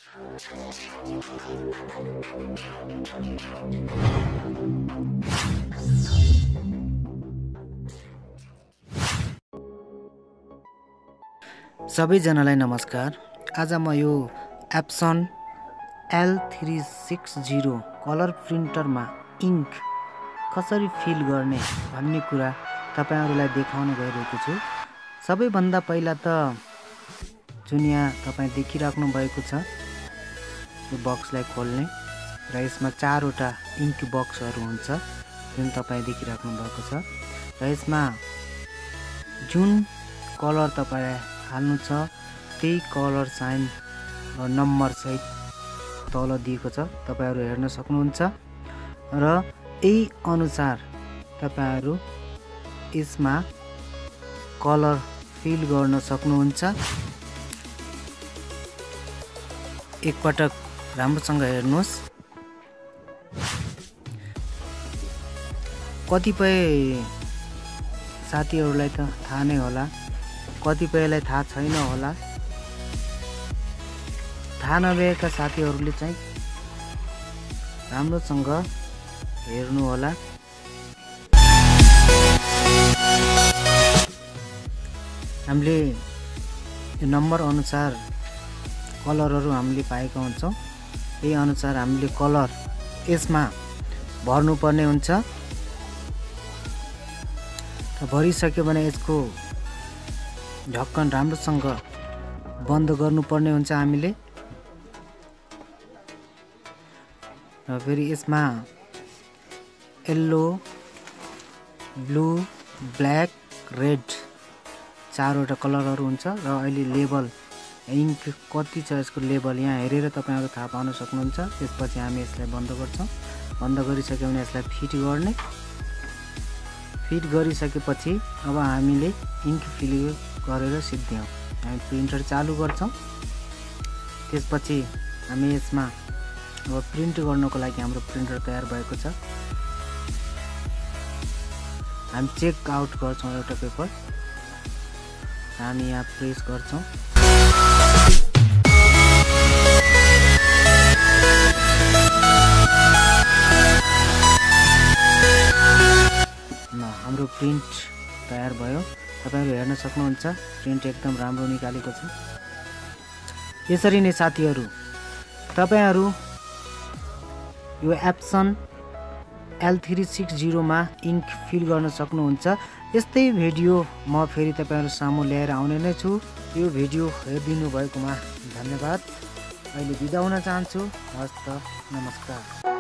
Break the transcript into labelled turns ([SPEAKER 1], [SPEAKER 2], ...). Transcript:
[SPEAKER 1] सबैजनालाई नमस्कार। आज म यो एप्सन L360 कलर प्रिन्टरमा इङ्क कसरी फिल गर्ने भन्ने कुरा तपाईहरुलाई देखाउन गइरहेको छु। सबैभन्दा पहिला त जुन यहाँ तपाई देखिराख्नु भएको छ यो बक्सलाई खोल्ने र यसमा 4 वटा इङ्क बक्सहरु हुन्छ जुन तपाई देखिराख्नु भएको छ र यसमा जुन कलर तपाई हाल्नु छ त्यही कलर साइन र नम्बर सहित तल दिएको छ, तपाईहरु हेर्न सक्नुहुन्छ र यही अनुसार तपाईहरु यसमा कलर फिल गर्न सक्नुहुन्छ। एकपटक राम्रोसँग हेर्नुस्। कतिपय साथीहरुलाई त थाहा नै होला, कतिपयलाई थाहा छैन होला। थाहा नभएका साथीहरुले चाहिँ राम्रोसँग हेर्नु होला। हामीले यो नम्बर अनुसार कलरहरु हामीले पाएका हुन्छौं। यही अनुसार हामीले कलर यसमा भर्नु पर्ने हुन्छ। भरिसक्यो भने यसको ढक्कन राम्रोसँग बन्द गर्नुपर्ने हुन्छ हामीले। र फेरि यसमा येल्लो, ब्लू, ब्ल्याक, रेड 4 वटा कलरहरु हुन्छ र अहिले लेबल इङ्क कति छ यसको लेबल यहाँ हेरेर तपाईहरु थाहा पाउन सक्नुहुन्छ। त्यसपछि हामी यसलाई बन्द गर्छौं। बन्द गरिसक्यो भने यसलाई फिट गर्ने। फिट गरिसकेपछि अब हामीले इङ्क फिल गरेर सिद्ध्यौं। हामी प्रिन्टर चालु गर्छौं। त्यसपछि हामी यसमा अब प्रिन्ट गर्नको लागि हाम्रो प्रिन्टर तयार भएको छ। हामी चेक आउट गर्छौं एउटा पेपर। हामी यहाँ प्रेस गर्छौं। हाम्रो प्रिन्ट तयार भयो। तपाईहरु हेर्न सक्नुहुन्छ प्रिन्ट एकदम राम्रो निकालेको छ। यसरी नै साथीहरु तपाईहरु यो एप्सन L360 मा इङ्क फिल गर्न सक्नुहुन्छ। यस्तै भिडियो म फेरि तपाईहरु सामु ल्याएर आउने नै छु। यो भिडियो हेरिदिनु भएकोमा धन्यवाद। अहिले बिदा हुन चाहन्छु। हस्त नमस्कार।